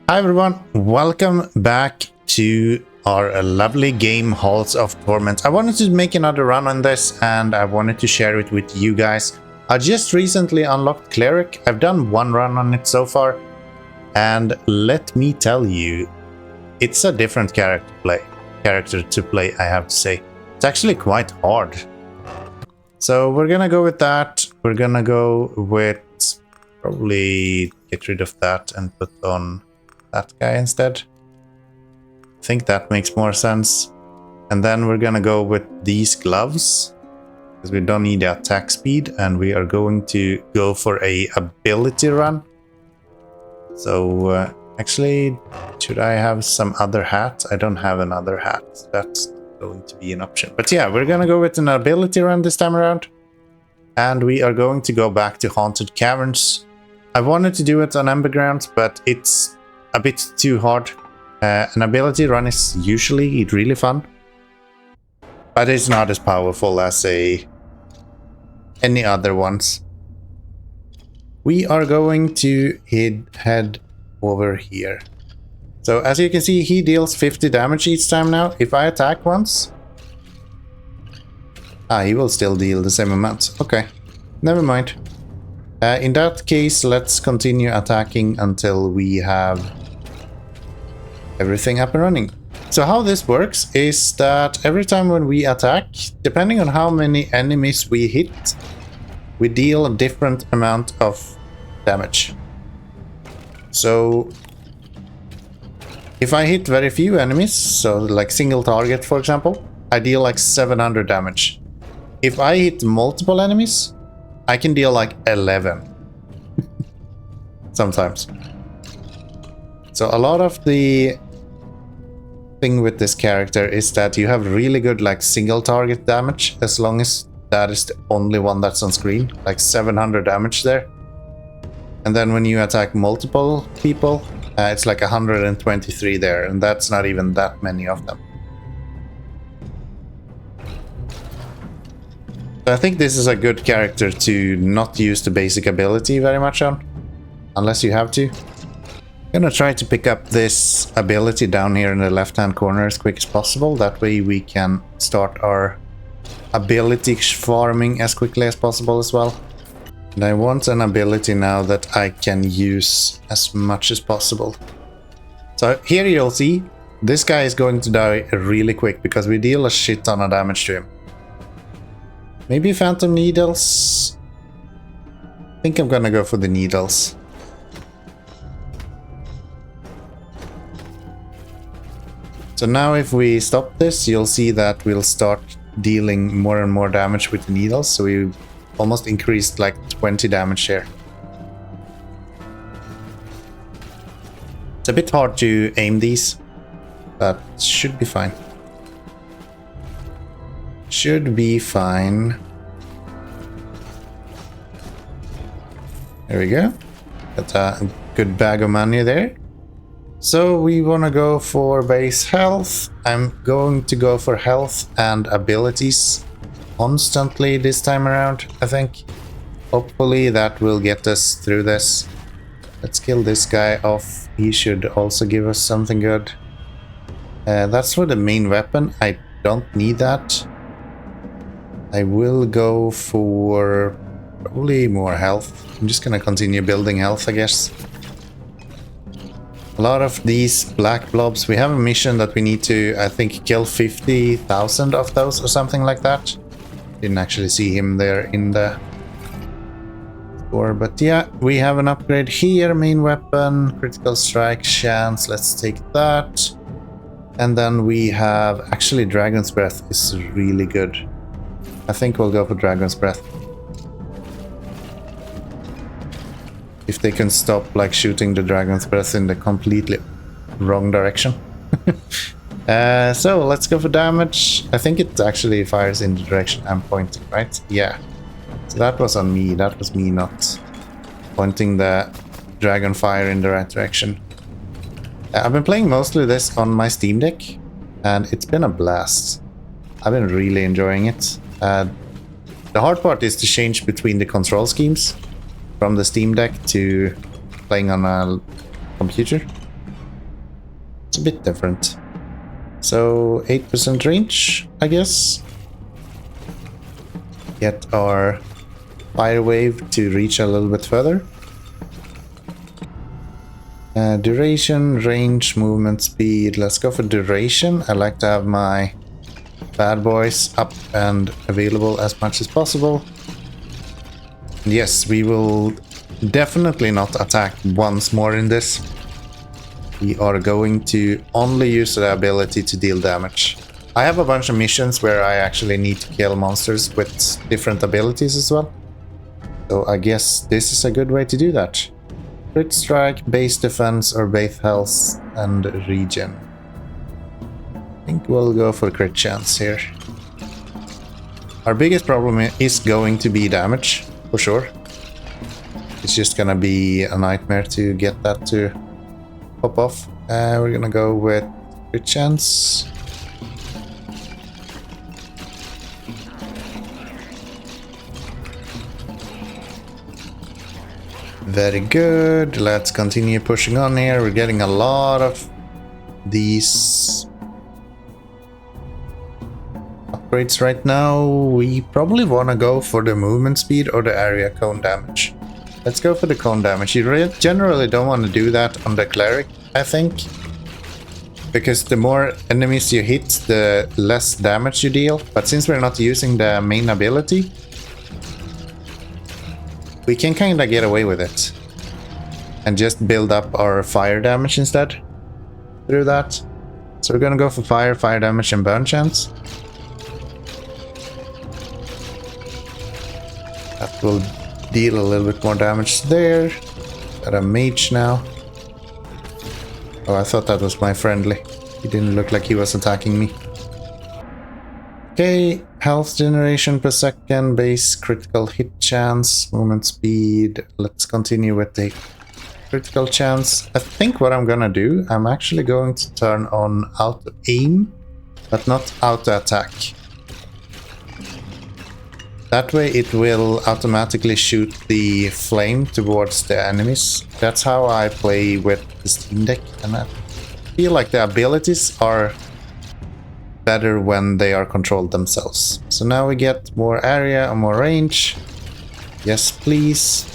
Hi everyone, welcome back to our lovely game Halls of Torment. I wanted to make another run on this and I wanted to share it with you guys. I just recently unlocked Cleric. I've done one run on it so far, and let me tell you, it's a different character to play, I have to say. It's actually quite hard. So we're gonna go with that. We're gonna go with probably get rid of that and put on that guy instead. I think that makes more sense. And then we're gonna go with these gloves because we don't need the attack speed, and we are going to go for a ability run. So actually, should I have some other hat? I don't have another hat. That's not going to be an option. But yeah, we're gonna go with an ability run this time around. And we are going to go back to Haunted Caverns. I wanted to do it on Emberground, but it's a bit too hard. An ability run is usually really fun, but it's not as powerful as any other ones. We are going to head over here. So as you can see, he deals 50 damage each time now. If I attack once, he will still deal the same amount. Okay, never mind. In that case, let's continue attacking until we have everything up and running. So how this works is that every time when we attack, depending on how many enemies we hit, we deal a different amount of damage. So if I hit very few enemies, so like single target for example, I deal like 700 damage. If I hit multiple enemies, I can deal like 11 sometimes. So a lot of the thing with this character is that you have really good like single target damage, as long as that is the only one that's on screen, like 700 damage there. And then when you attack multiple people, it's like 123 there, and that's not even that many of them. So I think this is a good character to not use the basic ability very much on, unless you have to. I'm gonna try to pick up this ability down here in the left hand corner as quick as possible. That way we can start our ability farming as quickly as possible as well. And I want an ability now that I can use as much as possible. So here you'll see this guy is going to die really quick because we deal a shit ton of damage to him. Maybe Phantom Needles. I think I'm gonna go for the needles. So now if we stop this, you'll see that we'll start dealing more and more damage with the needles. So we almost increased like 20 damage here. It's a bit hard to aim these, but should be fine. Should be fine. There we go. Got a good bag of money there. So we want to go for base health. I'm going to go for health and abilities constantly this time around, I think. Hopefully that will get us through this. Let's kill this guy off. He should also give us something good. That's for the main weapon. I don't need that. I will go for probably more health. I'm just gonna continue building health, I guess. A lot of these black blobs, we have a mission that we need to, I think, kill 50,000 of those or something like that. Didn't actually see him there in the score, but yeah, we have an upgrade here. Main weapon, critical strike chance, let's take that. And then we have, actually Dragon's Breath is really good. I think we'll go for Dragon's Breath. If they can stop like shooting the Dragon's Breath in the completely wrong direction. So let's go for damage. I think it actually fires in the direction I'm pointing, right? Yeah. So that was on me. That was me not pointing the dragon fire in the right direction. I've been playing mostly this on my Steam Deck, and it's been a blast. I've been really enjoying it. The hard part is to change between the control schemes from the Steam Deck to playing on a computer. It's a bit different. So 8% range, I guess. Get our fire wave to reach a little bit further. Duration, range, movement speed. Let's go for duration. I like to have my bad boys up and available as much as possible. Yes, we will definitely not attack once more in this. We are going to only use the ability to deal damage. I have a bunch of missions where I actually need to kill monsters with different abilities as well. So I guess this is a good way to do that. Crit strike, base defense, or base health and regen. I think we'll go for crit chance here. Our biggest problem is going to be damage, for sure. It's just gonna be a nightmare to get that to pop off. We're gonna go with crit chance. Very good. Let's continue pushing on here. We're getting a lot of these upgrades right now. We probably want to go for the movement speed or the area cone damage. Let's go for the cone damage. You generally don't want to do that on the cleric, I think. Because the more enemies you hit, the less damage you deal. But since we're not using the main ability, we can kind of get away with it and just build up our fire damage instead through that. So we're gonna go for fire damage, and burn chance. That will deal a little bit more damage there. Got a mage now. Oh, I thought that was my friendly. He didn't look like he was attacking me. Okay, health generation per second, base critical hit chance, movement speed. Let's continue with the critical chance. I think what I'm gonna do, I'm actually going to turn on auto aim, but not auto attack. That way it will automatically shoot the flame towards the enemies. That's how I play with the Steam Deck, and I feel like the abilities are better when they are controlled themselves. So now we get more area and more range. Yes, please.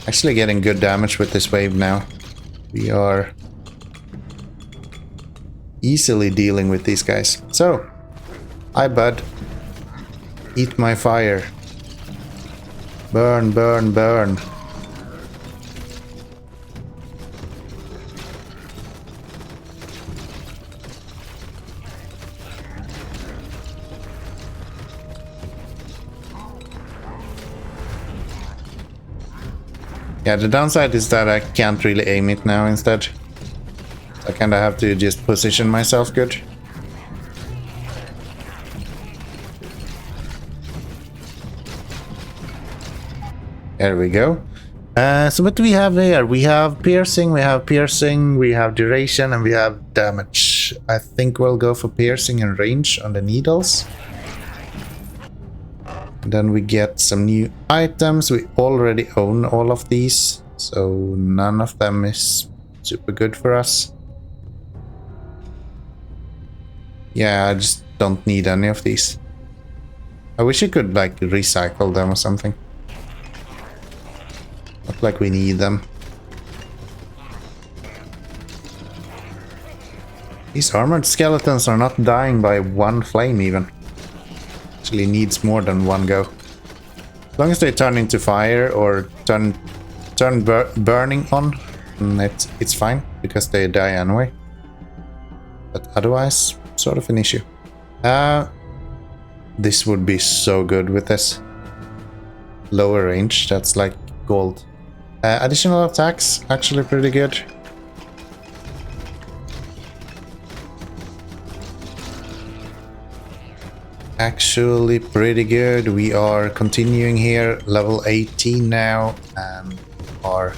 Actually getting good damage with this wave now. We are easily dealing with these guys. So, hi bud. Eat my fire. Burn, burn, burn. Yeah, the downside is that I can't really aim it now instead. I kinda have to just position myself good. There we go. So what do we have here? We have piercing, we have duration, and we have damage. I think we'll go for piercing and range on the needles. Then we get some new items. We already own all of these, so none of them is super good for us. Yeah, I just don't need any of these. I wish I could like recycle them or something. Not like we need them. These armored skeletons are not dying by one flame even. Actually needs more than one go. As long as they turn into fire or turn burning on, it's fine because they die anyway. But otherwise, sort of an issue. This would be so good with this. Lower range, that's like gold. Additional attacks, actually pretty good. Actually pretty good. We are continuing here, level 18 now, and are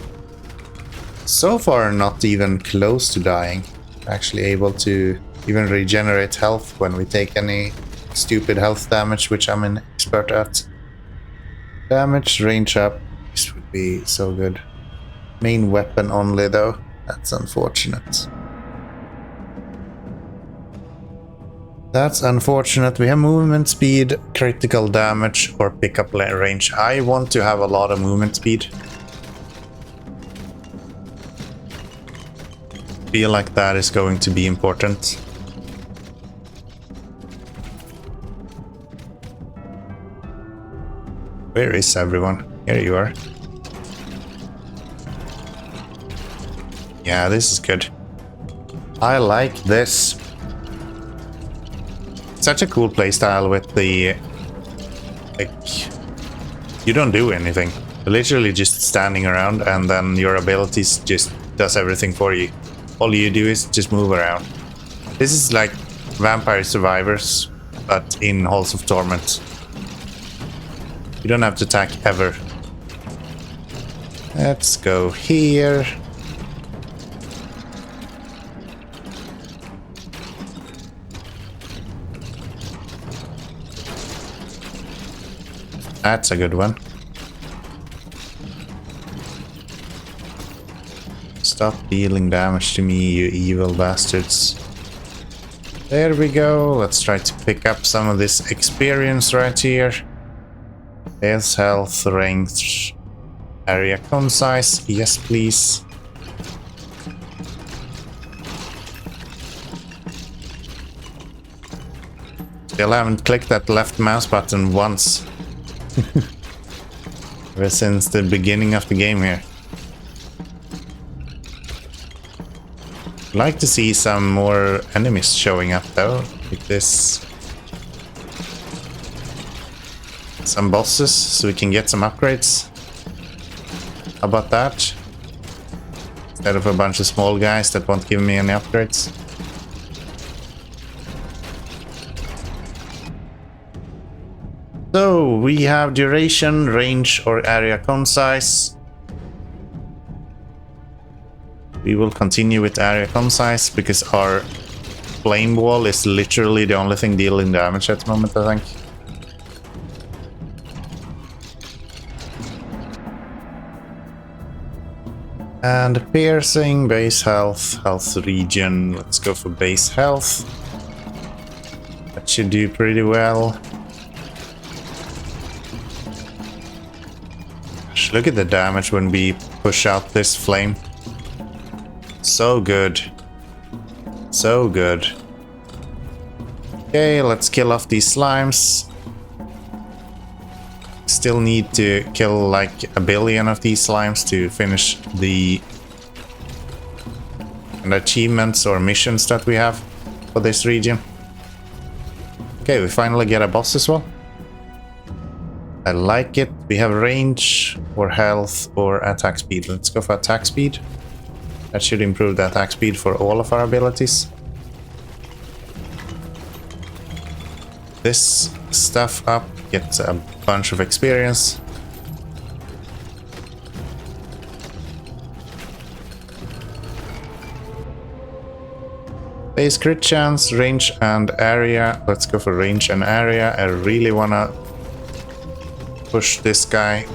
so far not even close to dying. Actually able to even regenerate health when we take any stupid health damage, which I'm an expert at. Damage, range up, this would be so good. Main weapon only though. That's unfortunate. That's unfortunate. We have movement speed, critical damage, or pickup range. I want to have a lot of movement speed. Feel like that is going to be important. Where is everyone? Here you are. Yeah, this is good. I like this. Such a cool playstyle with the... like... you don't do anything. You're literally just standing around and then your abilities just does everything for you. All you do is just move around. This is like Vampire Survivors, but in Halls of Torment. You don't have to attack ever. Let's go here. That's a good one. Stop dealing damage to me, you evil bastards. There we go. Let's try to pick up some of this experience right here. There's health, range, area concise. Yes, please. Still haven't clicked that left mouse button once. Ever since the beginning of the game here. I'd like to see some more enemies showing up though, like this. Some bosses so we can get some upgrades. How about that? Instead of a bunch of small guys that won't give me any upgrades. So we have duration, range, or area concise. We will continue with area concise because our flame wall is literally the only thing dealing damage at the moment, I think. And piercing, base health, health regen. Let's go for base health. That should do pretty well. Gosh, look at the damage when we push out this flame. So good. So good. Okay, let's kill off these slimes. Still need to kill like 1 billion of these slimes to finish the achievements or missions that we have for this region. Okay, we finally get a boss as well. I like it. We have range or health or attack speed. Let's go for attack speed. That should improve the attack speed for all of our abilities. This stuff up gets a bunch of experience. Base crit chance, range and area. Let's go for range and area. I really wanna push this guy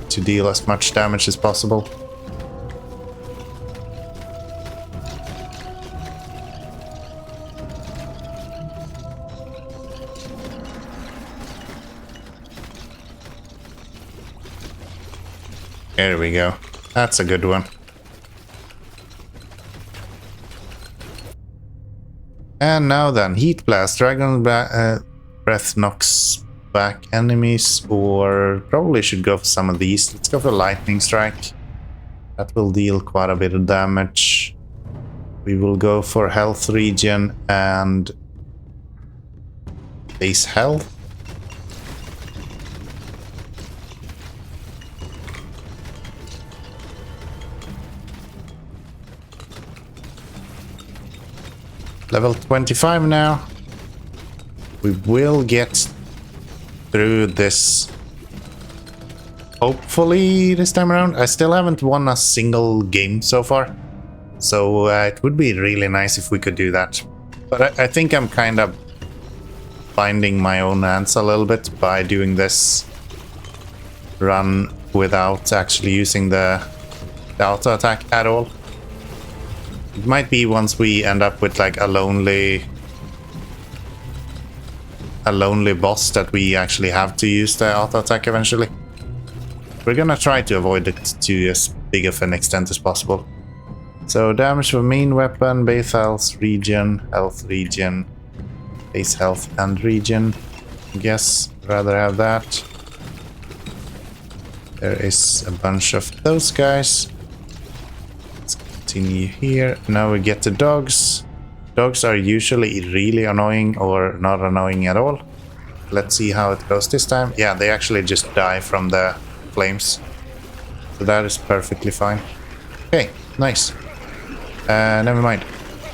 to deal as much damage as possible. There we go. That's a good one. And now then, Heat Blast. Dragon Breath knocks back enemies, or probably should go for some of these. Let's go for Lightning Strike. That will deal quite a bit of damage. We will go for health regen and base health. Level 25 now. We will get through this hopefully this time around. I still haven't won a single game so far, so it would be really nice if we could do that. But I think I'm kind of finding my own hands a little bit by doing this run without actually using the the auto attack at all. It might be once we end up with like a lonely boss that we actually have to use the auto attack eventually. We're gonna try to avoid it to as big of an extent as possible. So damage for main weapon, base health, region, base health and region. I guess rather have that. There is a bunch of those guys. Let's continue here. Now we get the dogs. Dogs are usually really annoying or not annoying at all. Let's see how it goes this time. Yeah, they actually just die from the flames. So that is perfectly fine. Okay, nice. Never mind.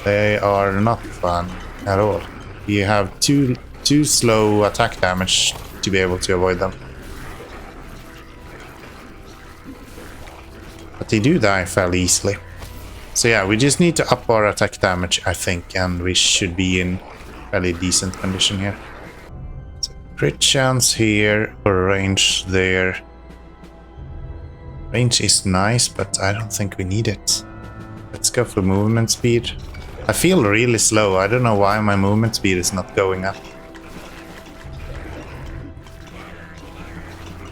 They are not fun at all. You have too slow attack damage to be able to avoid them. But they do die fairly easily. So yeah, we just need to up our attack damage, I think, and we should be in fairly decent condition here. So crit chance here, or range there. Range is nice, but I don't think we need it. Let's go for movement speed. I feel really slow. I don't know why my movement speed is not going up.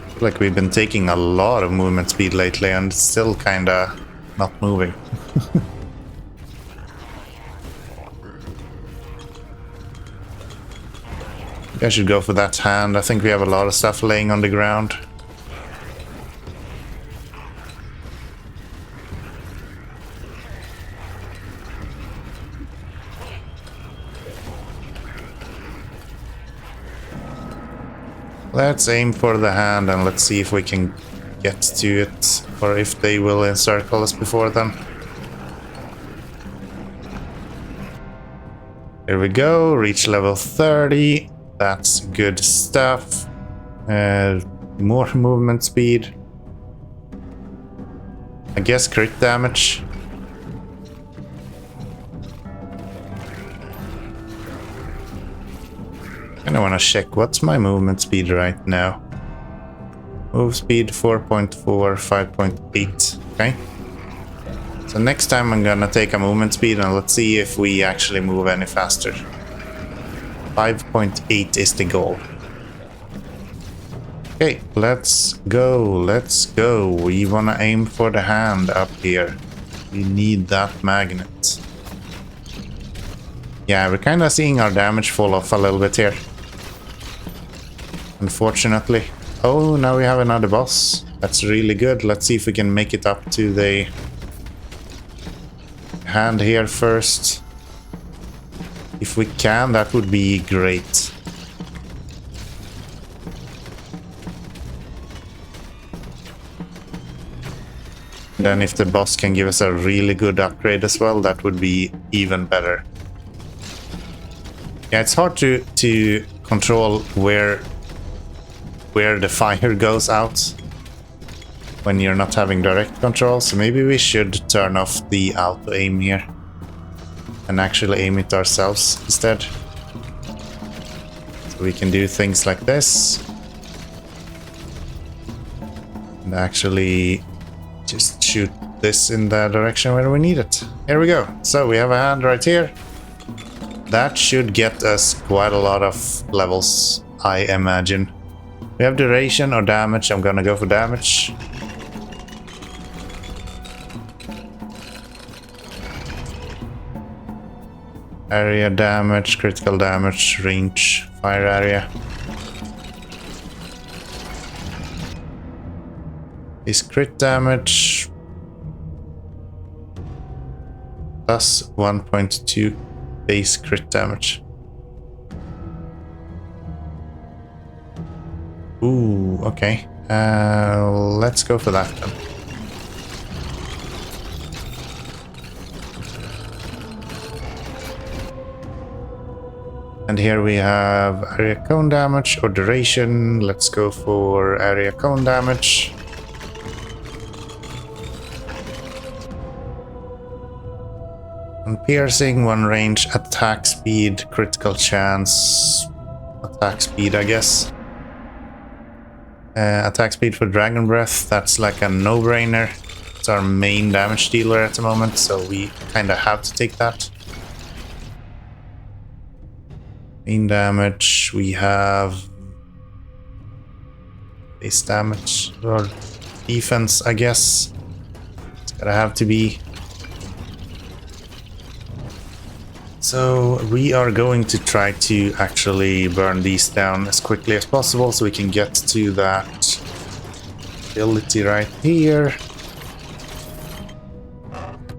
I feel like we've been taking a lot of movement speed lately and it's still kinda not moving. I should go for that hand. I think we have a lot of stuff laying on the ground. Let's aim for the hand and let's see if we can get to it, or if they will encircle us before then. Here we go, reach level 30. That's good stuff. More movement speed. I guess crit damage. I want to check what's my movement speed right now. Move speed 4.4, 5.8. Okay. So next time I'm gonna take a movement speed and let's see if we actually move any faster. 5.8 is the goal. Okay, let's go, let's go. We wanna aim for the hand up here. We need that magnet. Yeah, we're kinda seeing our damage fall off a little bit here. Unfortunately. Oh, now we have another boss. That's really good. Let's see if we can make it up to the hand here first. If we can, that would be great. Then if the boss can give us a really good upgrade as well, that would be even better. Yeah, it's hard to control where the fire goes out when you're not having direct control, so maybe we should turn off the auto aim here and actually aim it ourselves instead. So we can do things like this and actually just shoot this in the direction where we need it. Here we go. So we have a hand right here. That should get us quite a lot of levels, I imagine. We have duration or damage. I'm gonna go for damage. Area damage, critical damage, range, fire area. Is crit damage plus 1.2 base crit damage. Ooh, okay. Let's go for that then. And here we have area cone damage or duration. Let's go for area cone damage. One piercing, one range, attack speed, critical chance, attack speed, I guess. Attack speed for Dragon Breath, that's like a no-brainer. It's not our main damage dealer at the moment, so we kind of have to take that. Main damage, we have base damage or defense, I guess. It's gonna have to be. So we are going to try to actually burn these down as quickly as possible so we can get to that ability right here.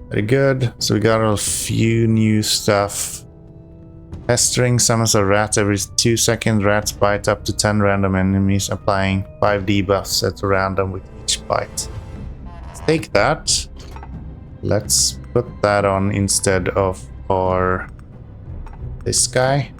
Very good. So we got a few new stuff. Pestering summons a rat every 2 seconds. Rats bite up to 10 random enemies, applying 5 debuffs at random with each bite. Let's take that. Let's put that on instead of our this guy.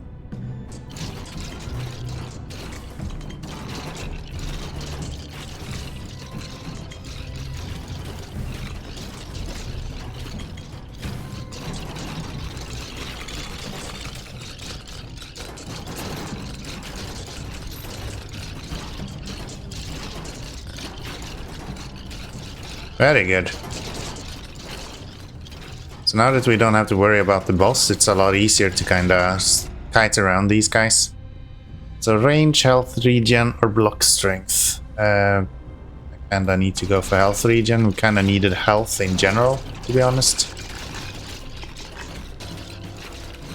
Very good. So now that we don't have to worry about the boss, it's a lot easier to kind of kite around these guys. So range, health regen, or block strength. I kind of need to go for health regen. We kind of needed health in general, to be honest.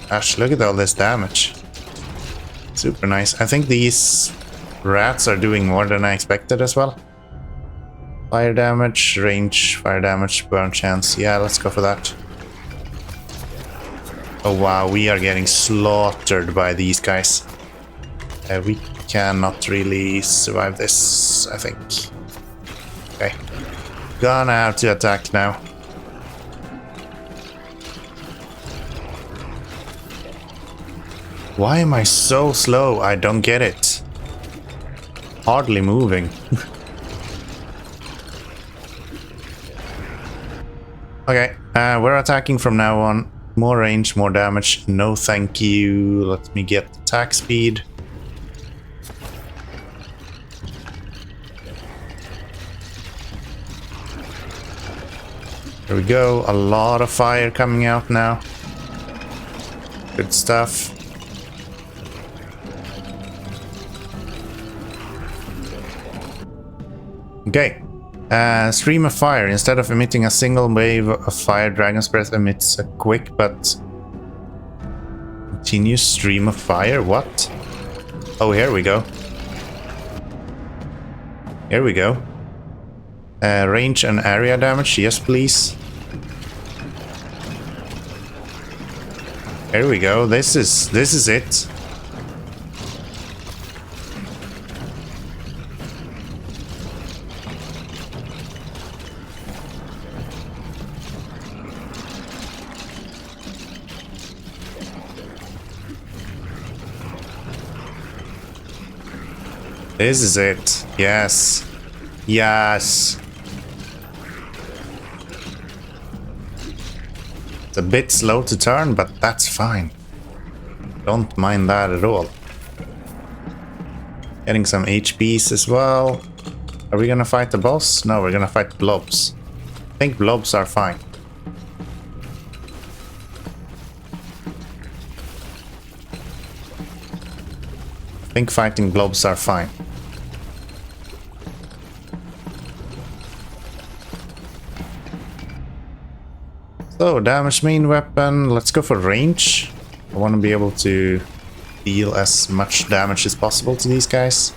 Gosh, look at all this damage. Super nice. I think these rats are doing more than I expected as well. Fire damage, range, fire damage, burn chance. Yeah, let's go for that. Oh wow, we are getting slaughtered by these guys. We cannot really survive this, I think. Okay. Gonna have to attack now. Why am I so slow? I don't get it. Hardly moving. Okay, we're attacking from now on. More range, more damage. No thank you. Let me get attack speed. There we go. A lot of fire coming out now. Good stuff. Okay. Stream of fire. Instead of emitting a single wave of fire, Dragon's Breath emits a quick but continuous stream of fire. What? Oh, here we go. Here we go. Range and area damage. Yes, please. Here we go. This is it. This is it. Yes. Yes. It's a bit slow to turn, but that's fine. Don't mind that at all. Getting some HPs as well. Are we gonna fight the boss? No, we're gonna fight blobs. I think blobs are fine. I think fighting blobs are fine. So, damage main weapon. Let's go for range. I want to be able to deal as much damage as possible to these guys.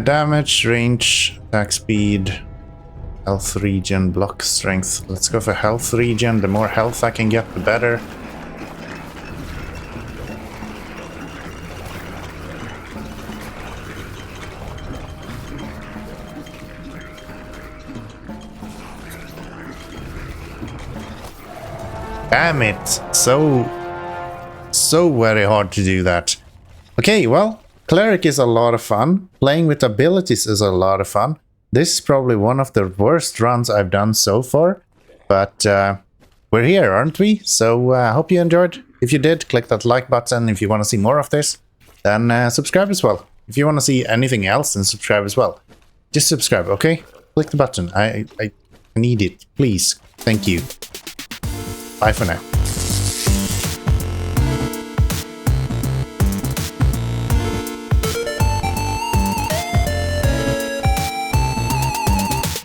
Damage, range, attack speed, health regen, block strength. Let's go for health regen. The more health I can get, the better. Damn it! So so very hard to do that. Okay, well, cleric is a lot of fun. Playing with abilities is a lot of fun. This is probably one of the worst runs I've done so far, but we're here, aren't we? So I hope you enjoyed. If you did, click that like button. If you want to see more of this, then subscribe as well. If you want to see anything else, then subscribe as well. Just subscribe, okay? Click the button. I need it, please. Thank you. Bye for now.